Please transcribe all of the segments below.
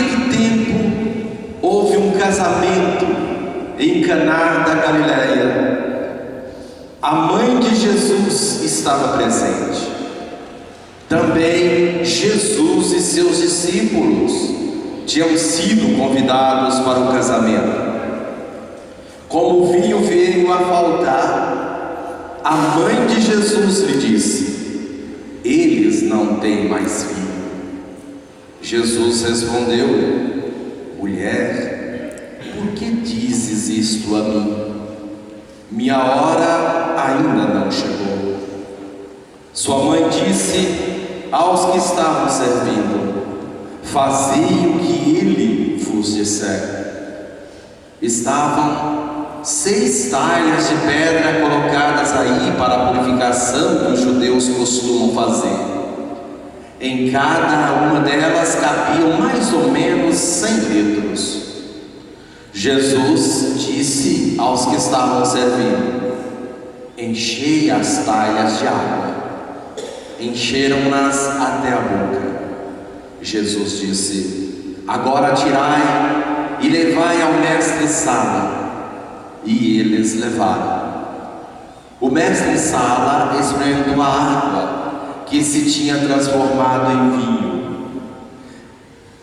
Naquele tempo houve um casamento em Caná da Galileia. A mãe de Jesus estava presente. Também Jesus e seus discípulos tinham sido convidados para o casamento. Como o vinho veio a faltar, a mãe de Jesus lhe disse: eles não têm mais vinho. Jesus respondeu: mulher, por que dizes isto a mim? Minha hora ainda não chegou. Sua mãe disse aos que estavam servindo: fazei o que ele vos disser. Estavam 6 talhas de pedra colocadas aí para a purificação que os judeus costumam fazer. Em cada uma delas cabiam mais ou menos 100 litros. Jesus disse aos que estavam servindo: enchei as talhas de água. Encheram-nas até a boca. Jesus disse: agora tirai e levai ao mestre-sala. E eles levaram. O mestre-sala experimentou a água que se tinha transformado em vinho.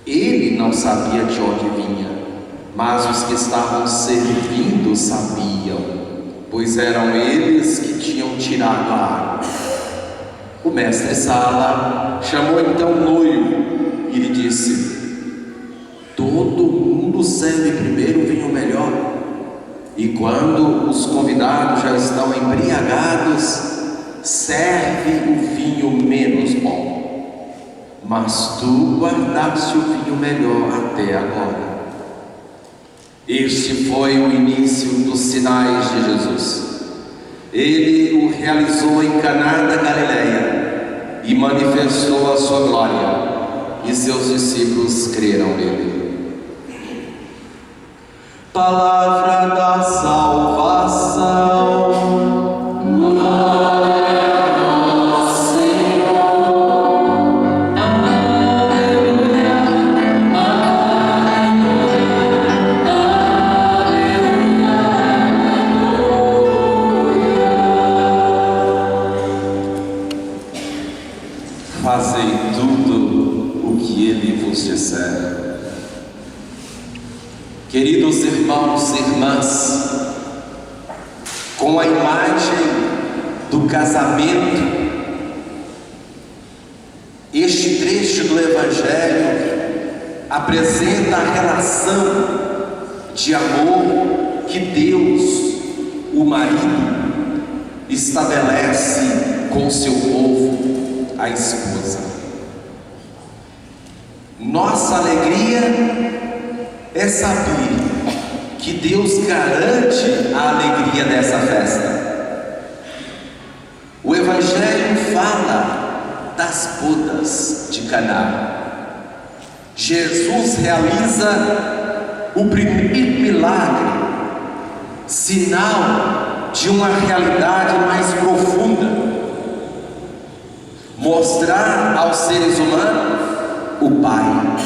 Ele não sabia de onde vinha, mas os que estavam servindo sabiam, pois eram eles que tinham tirado a água. O mestre-sala chamou então o noivo e lhe disse: todo mundo serve primeiro o vinho melhor, e quando os convidados já estão embriagados, serve o vinho menos bom. Mas tu guardaste o vinho melhor até agora. Este foi o início dos sinais de Jesus. Ele o realizou em Caná da Galileia e manifestou a sua glória, e seus discípulos creram nele. Palavra da salvação. Glória a vós, Senhor. Aleluia, fazei tudo o que ele vos disser. Queridos irmãos e irmãs, com a imagem do casamento, este trecho do Evangelho apresenta a relação de amor que Deus, o marido, estabelece com seu povo, a esposa. Nossa alegria é saber que Deus garante a alegria dessa festa. O Evangelho fala das bodas de Caná. Jesus realiza o primeiro milagre, sinal de uma realidade mais profunda: mostrar aos seres humanos o Pai,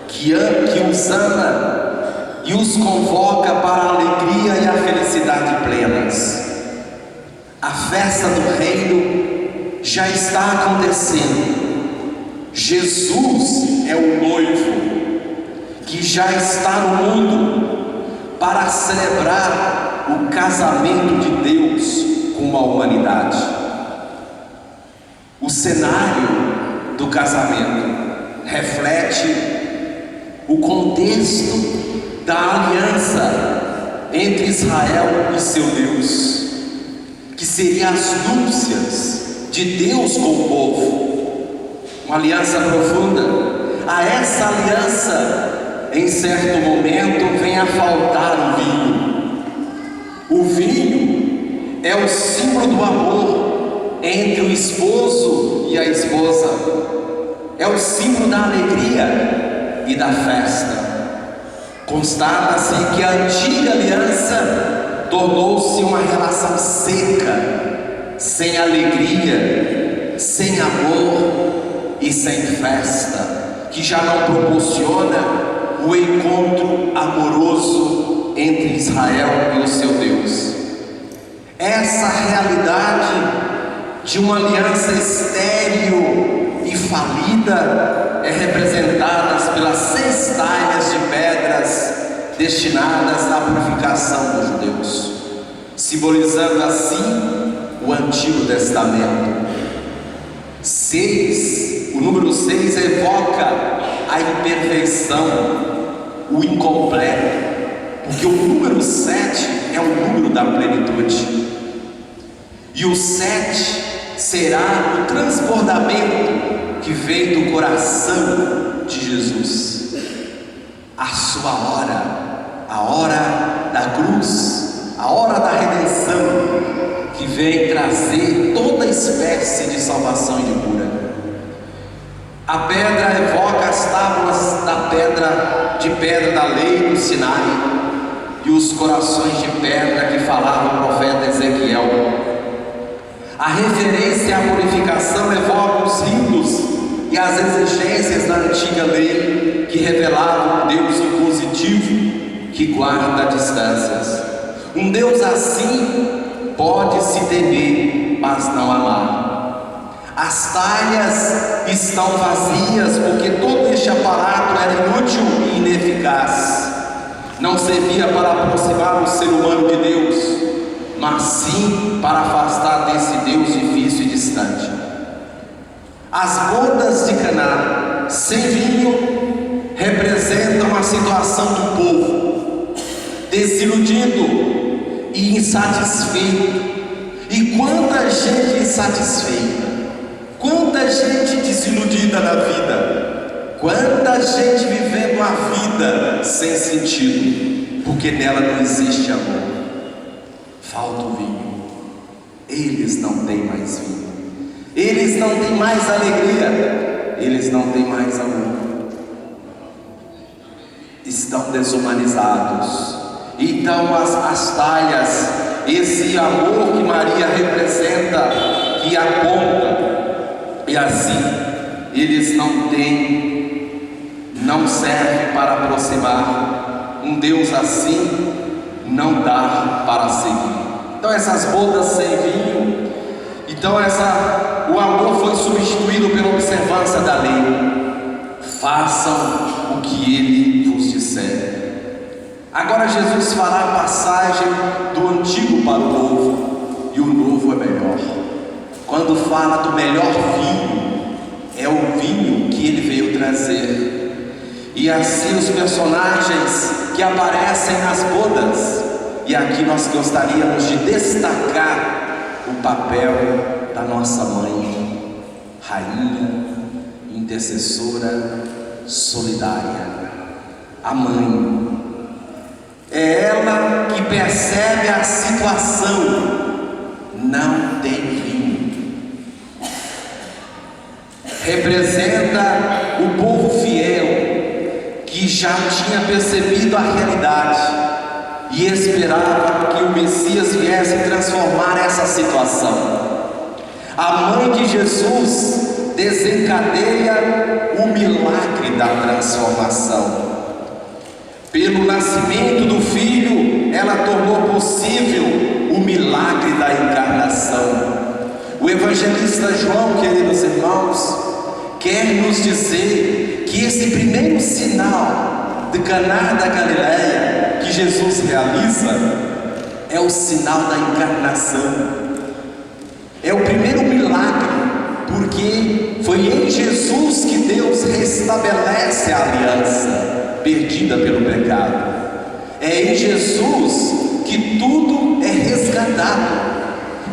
que os ama e os convoca para a alegria e a felicidade plenas. A festa do reino já está acontecendo. Jesus é o noivo que já está no mundo para celebrar o casamento de Deus com a humanidade. O cenário do casamento reflete o contexto da aliança entre Israel e seu Deus, que seria as núpcias de Deus com o povo, uma aliança profunda. A essa aliança, em certo momento, vem a faltar o vinho. O vinho é o símbolo do amor entre o esposo e a esposa, é o símbolo da alegria e da festa. Constata-se que a antiga aliança tornou-se uma relação seca, sem alegria, sem amor e sem festa, que já não proporciona o encontro amoroso entre Israel e o seu Deus. Essa realidade de uma aliança estéril e falida é representada pelas 6 talhas de pedras destinadas à purificação dos judeus, simbolizando assim o Antigo Testamento. 6, o número 6 evoca a imperfeição, o incompleto, porque o número 7 é o número da plenitude, e o 7 será o transbordamento que vem do coração de Jesus. A sua hora, a hora da cruz, a hora da redenção, que vem trazer toda espécie de salvação e de cura. A pedra evoca as tábuas de pedra da lei do Sinai e os corações de pedra que falava o profeta Ezequiel. A referência à purificação evoca os ritos e as exigências da antiga lei que revelavam um Deus impositivo que guarda distâncias. Um Deus assim pode se temer, mas não amar. As talhas estão vazias porque todo este aparato era inútil e ineficaz. Não servia para aproximar o ser humano de Deus, mas sim para afastar desse Deus difícil e distante. As bodas de Caná sem vinho representam a situação do povo desiludido e insatisfeito. E quanta gente insatisfeita, quanta gente desiludida na vida, quanta gente vivendo a vida sem sentido, porque nela não existe amor. Falta o vinho. Eles não têm mais vinho, eles não têm mais alegria, eles não têm mais amor, estão desumanizados. Então as talhas, esse amor que Maria representa, que aponta, e assim eles não servem para aproximar. Um Deus assim não dá para seguir. Então essas bodas sem vinho, então o amor foi substituído pela observância da lei. Façam o que ele vos disser. Agora Jesus fará a passagem do antigo para o novo, e o novo é melhor. Quando fala do melhor vinho, é o vinho que ele veio trazer. E assim os personagens que aparecem nas bodas, e aqui nós gostaríamos de destacar o papel da nossa mãe, rainha, intercessora, solidária. A mãe é ela que percebe a situação. Não tem vinho. Representa o povo fiel que já tinha percebido a realidade e esperava que o Messias viesse transformar essa situação. A mãe de Jesus desencadeia o milagre da transformação. Pelo nascimento do Filho, ela tornou possível o milagre da encarnação. O evangelista João, queridos irmãos, quer nos dizer que esse primeiro sinal de Caná da Galileia que Jesus realiza é o sinal da encarnação. É o primeiro milagre, porque foi em Jesus que Deus restabelece a aliança perdida pelo pecado. É em Jesus que tudo é resgatado.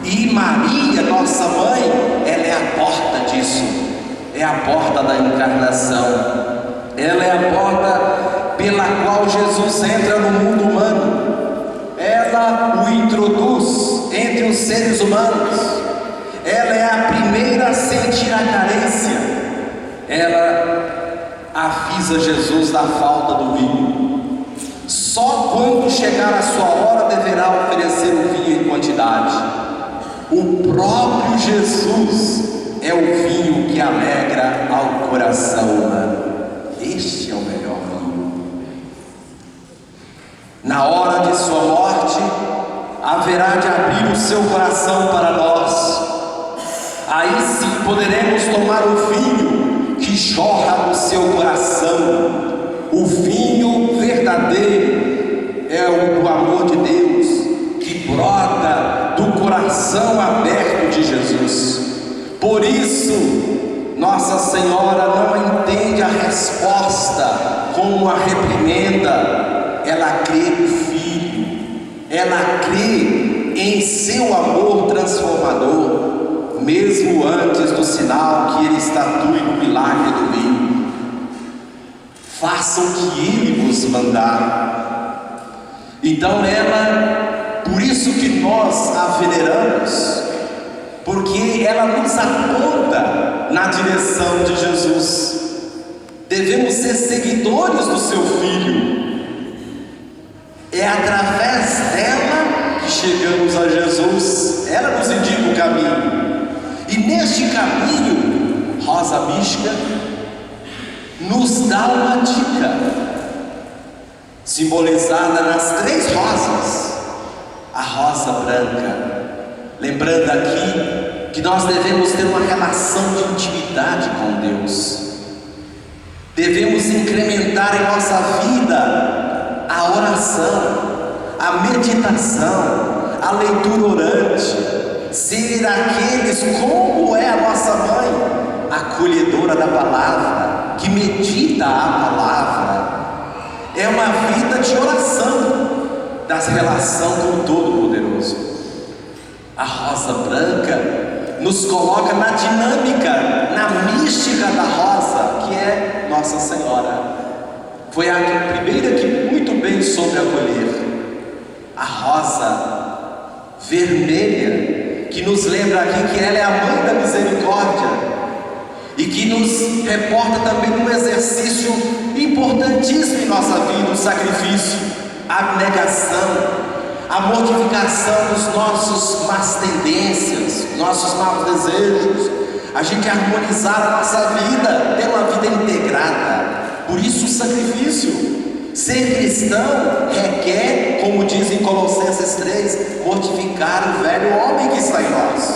E Maria, nossa mãe, ela é a porta disso. É a porta da encarnação. Ela é a porta pela qual Jesus entra no mundo humano. Ela o introduz entre os seres humanos. Ela é a primeira a sentir a carência. Ela avisa Jesus da falta do vinho. Só quando chegar a sua hora deverá oferecer o vinho em quantidade. O próprio Jesus é o vinho que alegra ao coração humano. Este é o melhor vinho. Na hora de sua morte, haverá de abrir o seu coração para nós. Aí sim poderemos tomar o vinho que jorra do seu coração. O vinho verdadeiro é o do amor de Deus, que brota do coração aberto de Jesus. Por isso, Nossa Senhora não entende a resposta como uma reprimenda. Ela crê no Filho, ela crê em seu amor transformador, mesmo antes do sinal que ele estatue no milagre do vinho. Façam o que ele vos mandar. Então ela, por isso que nós a veneramos, porque ela nos aponta na direção de Jesus. Devemos ser seguidores do seu Filho. É através dela que chegamos a Jesus. Ela nos indica o caminho. E neste caminho, Rosa Mística nos dá uma dica, simbolizada nas 3 rosas. A rosa branca, lembrando aqui que nós devemos ter uma relação de intimidade com Deus. Devemos incrementar em nossa vida a oração, a meditação, a leitura orante, ser aqueles como é a nossa mãe, acolhedora da palavra, que medita a palavra. É uma vida de oração, das relação com o Todo-Poderoso. A rosa branca nos coloca na dinâmica, na mística da rosa, que é Nossa Senhora. Foi a primeira que muito bem soube acolher. A rosa vermelha, que nos lembra aqui que ela é a mãe da misericórdia, e que nos reporta também um exercício importantíssimo em nossa vida, o sacrifício, a abnegação, a mortificação dos nossos más tendências, nossos maus desejos, a gente harmonizar a nossa vida, ter uma vida integrada. Por isso o sacrifício. Ser cristão requer, como diz em Colossenses 3, mortificar o velho homem que está em nós.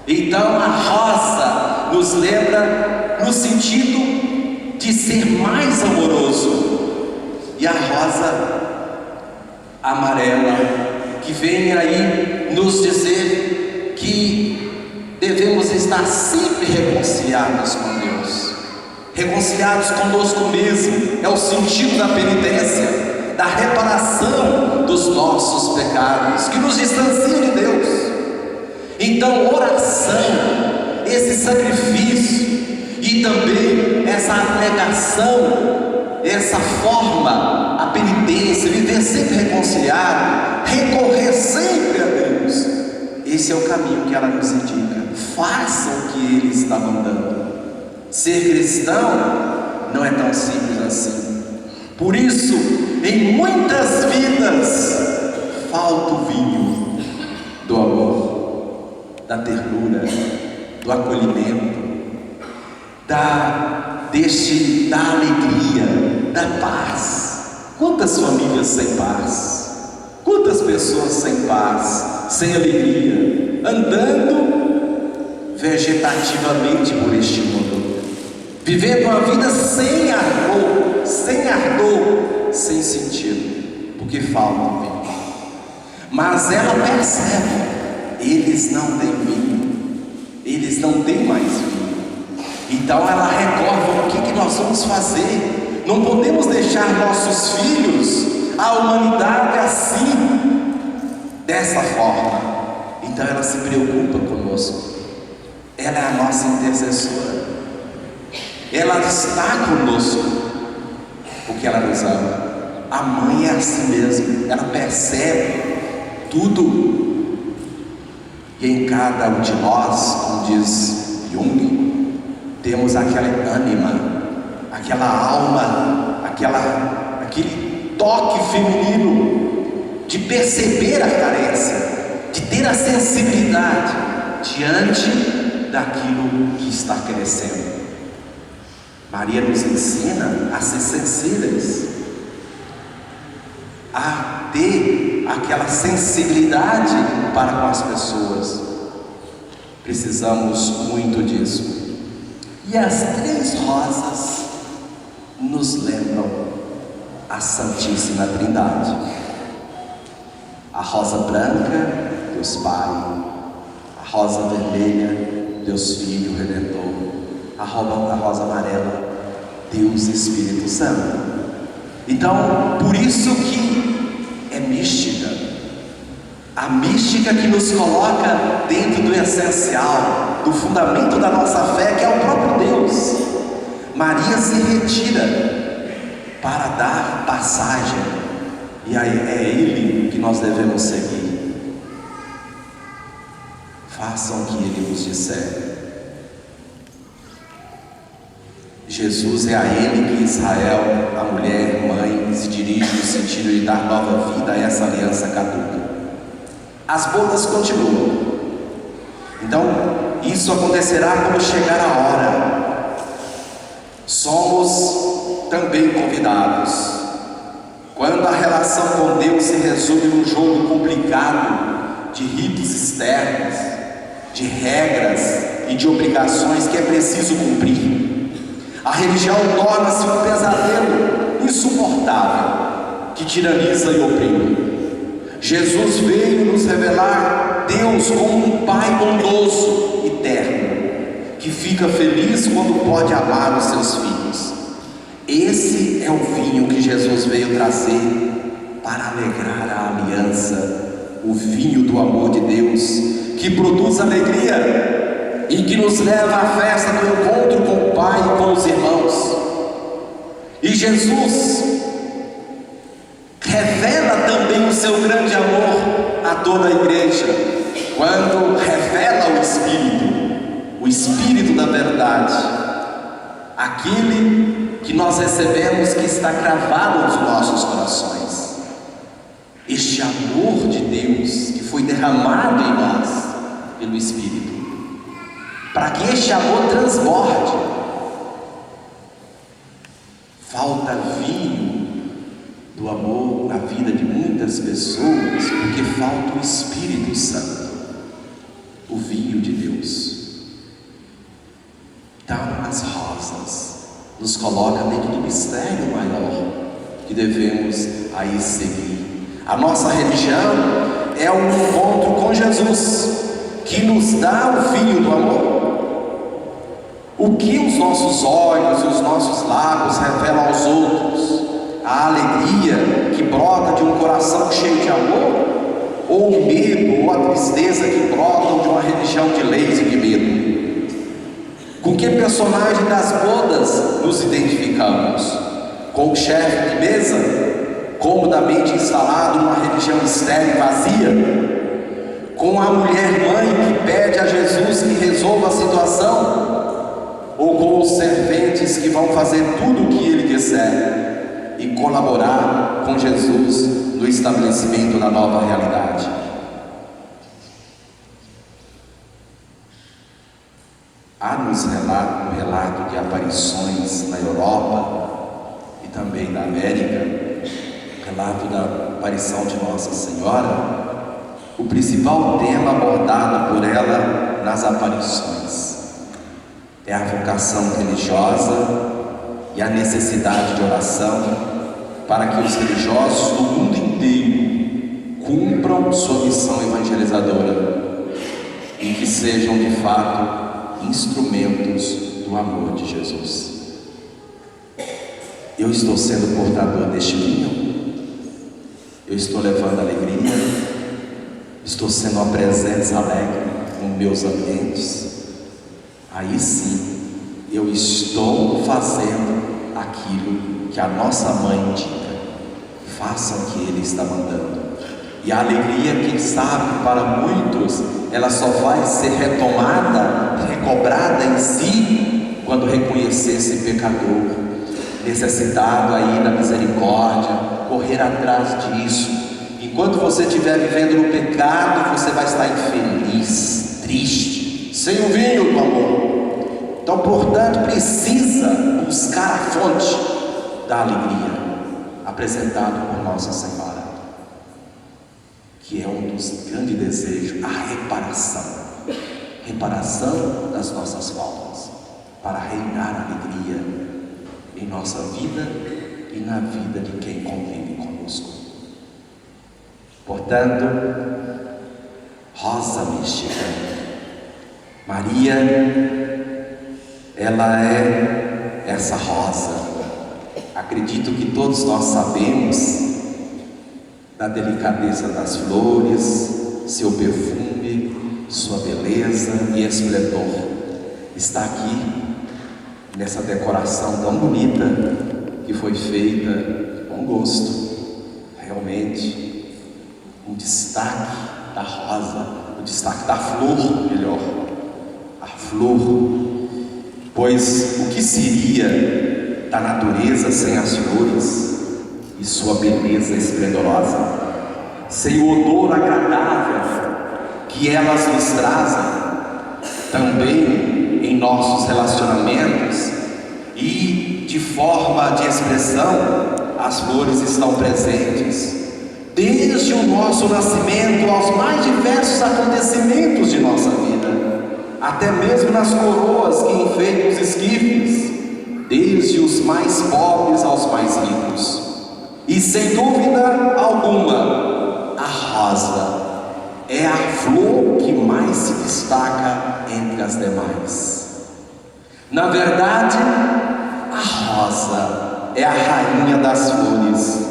Então a rosa nos lembra no sentido de ser mais amoroso, e a rosa amarela, que vem aí nos dizer que devemos estar sempre reconciliados com Deus, reconciliados conosco mesmo. É o sentido da penitência, da reparação dos nossos pecados, que nos distancia de Deus. Então oração, esse sacrifício e também essa abnegação, essa forma, a penitência, viver sempre reconciliado, recorrer sempre a Deus, esse é o caminho que ela nos indica. Façam o que Ele está mandando. Ser cristão não é tão simples assim. Por isso, em muitas vidas falta o vinho do amor, da ternura, do acolhimento, da alegria, da paz. Quantas famílias sem paz? Quantas pessoas sem paz, sem alegria, andando vegetativamente por este mundo, vivendo uma vida sem ardor, sem sentido, porque falta o vinho. Mas ela percebe, eles não têm vinho, eles não têm mais vinho. Então ela recorda: o que nós vamos fazer? Não podemos deixar nossos filhos, a humanidade assim, dessa forma. Então ela se preocupa conosco. Ela é a nossa intercessora. Ela está conosco porque ela nos ama. A mãe é assim mesmo. Ela percebe tudo. E em cada um de nós, como diz Jung, temos aquela ânima, aquela alma, aquele toque feminino de perceber a carência, de ter a sensibilidade diante daquilo que está crescendo. Maria nos ensina a ser sensíveis, a ter aquela sensibilidade para com as pessoas. Precisamos muito disso. E as três rosas nos lembram a Santíssima Trindade. A rosa branca, Deus Pai; a rosa vermelha, Deus Filho Redentor; a rosa amarela, Deus Espírito Santo. Então, por isso que é mística, a mística que nos coloca dentro do essencial, do fundamento da nossa fé, que é o próprio Deus. Maria se retira para dar passagem, e aí é Ele que nós devemos seguir. Façam o que Ele vos disser. Jesus é a Ele que Israel, a mulher, mãe, se dirige no sentido de dar nova vida a essa aliança caduca. As bodas continuam. Então, isso acontecerá quando chegar a hora. Somos também convidados. Quando a relação com Deus se resume num jogo complicado de ritos externos, de regras e de obrigações que é preciso cumprir, a religião torna-se um pesadelo insuportável que tiraniza e oprime. Jesus veio nos revelar Deus como um Pai bondoso e terno, que fica feliz quando pode amar os seus filhos. Esse é o vinho que Jesus veio trazer para alegrar a aliança, o vinho do amor de Deus, que produz alegria e que nos leva à festa do encontro com o Pai e com os irmãos. E Jesus revela também o seu grande amor a toda a igreja, quando revela o Espírito da verdade, aquele que nós recebemos, que está cravado nos nossos corações. Este amor de Deus que foi derramado em nós pelo Espírito, para que este amor transborde. Falta vinho do amor na vida de muitas pessoas, porque falta o Espírito Santo, o vinho de Deus. Então, as rosas nos colocam dentro do mistério maior que devemos aí seguir. A nossa religião é um encontro com Jesus, que nos dá o vinho do amor. O que os nossos olhos e os nossos lábios revelam aos outros? A alegria que brota de um coração cheio de amor? Ou o medo ou a tristeza que brotam de uma religião de leis e de medo? Com que personagem das bodas nos identificamos? Com o chefe de mesa, comodamente instalado numa religião estéril e vazia? Com a mulher mãe que pede a Jesus que resolva a situação? Ou com os serventes que vão fazer tudo o que Ele disser e colaborar com Jesus no estabelecimento da nova realidade? Há nos um relato de aparições na Europa e também na América, relato da aparição de Nossa Senhora. O principal tema abordado por ela nas aparições é a vocação religiosa e a necessidade de oração para que os religiosos do mundo inteiro cumpram sua missão evangelizadora e que sejam de fato instrumentos do amor de Jesus. Eu estou sendo portador deste vinho? Eu estou levando alegria? Estou sendo uma presença alegre nos meus ambientes? Aí sim, eu estou fazendo aquilo que a nossa mãe indica. Façam o que Ele está mandando. E a alegria, quem sabe, para muitos, ela só vai ser retomada, recobrada em si, quando reconhecer esse pecador, necessitado aí da misericórdia, correr atrás disso. Enquanto você estiver vivendo no pecado, você vai estar infeliz, triste, sem o vinho do amor. Então, portanto, precisa buscar a fonte da alegria, apresentado por Nossa Senhora, que é um dos grandes desejos, a reparação das nossas faltas, para reinar a alegria em nossa vida e na vida de quem convive conosco. Portanto, rosa mística, Maria, ela é essa rosa. Acredito que todos nós sabemos da delicadeza das flores, seu perfume, sua beleza e esplendor. Está aqui nessa decoração tão bonita que foi feita com gosto. Realmente, o destaque da rosa, o destaque da flor, melhor, a flor, pois o que seria da natureza sem as flores e sua beleza esplendorosa, sem o odor agradável que elas nos trazem, também em nossos relacionamentos e de forma de expressão, as flores estão presentes, desde o nosso nascimento aos mais diversos acontecimentos de nossa vida, até mesmo nas coroas que enfeitam os esquifes, desde os mais pobres aos mais ricos. E sem dúvida alguma, a rosa é a flor que mais se destaca entre as demais. Na verdade, a rosa é a rainha das flores,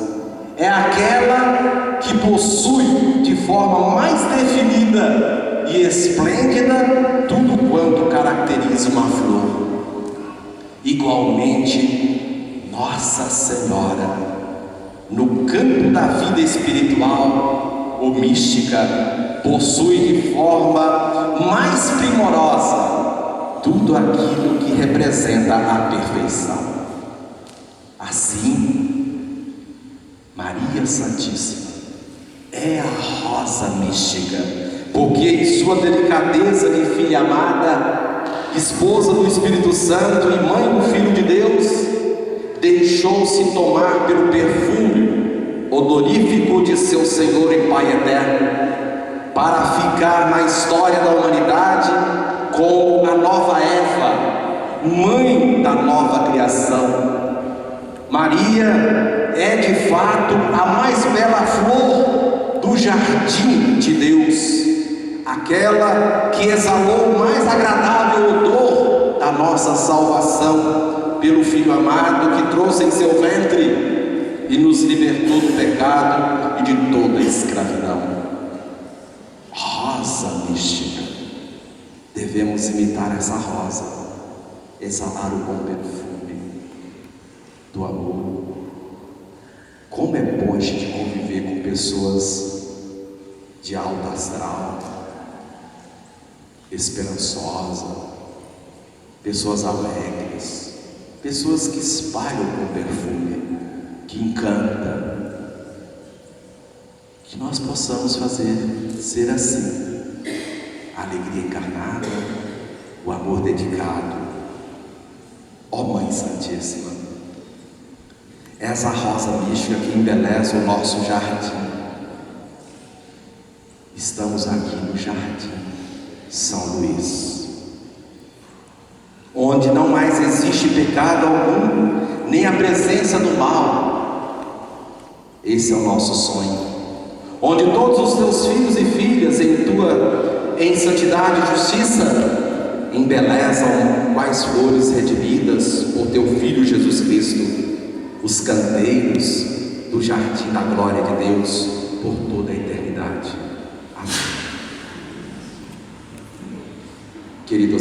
é aquela que possui de forma mais definida e esplêndida tudo quanto caracteriza uma flor. Igualmente, Nossa Senhora, no campo da vida espiritual ou mística, possui de forma mais primorosa tudo aquilo que representa a perfeição. Assim, Maria Santíssima é a rosa mística, porque em sua delicadeza de filha amada, esposa do Espírito Santo e mãe do Filho de Deus, deixou-se tomar pelo perfume odorífico de seu Senhor e Pai eterno, para ficar na história da humanidade como a nova Eva, mãe da nova criação. Maria é de fato a mais bela flor do jardim de Deus, aquela que exalou o mais agradável odor da nossa salvação pelo Filho amado que trouxe em seu ventre e nos libertou do pecado e de toda a escravidão. Rosa mística, devemos imitar essa rosa, exalar o bom perfume do amor. Como é bom a gente conviver com pessoas de alto astral, esperançosa, pessoas alegres, pessoas que espalham com perfume, que encanta. Que nós possamos ser assim, a alegria encarnada, o amor dedicado. Ó Mãe Santíssima, essa rosa mística que embeleza o nosso jardim. Estamos aqui no Jardim São Luís, onde não mais existe pecado algum, nem a presença do mal. Esse é o nosso sonho, onde todos os teus filhos e filhas em santidade e justiça embelezam quais flores redimidas por teu Filho Jesus Cristo, os canteiros do jardim da glória de Deus por toda a eternidade. Amém. Querido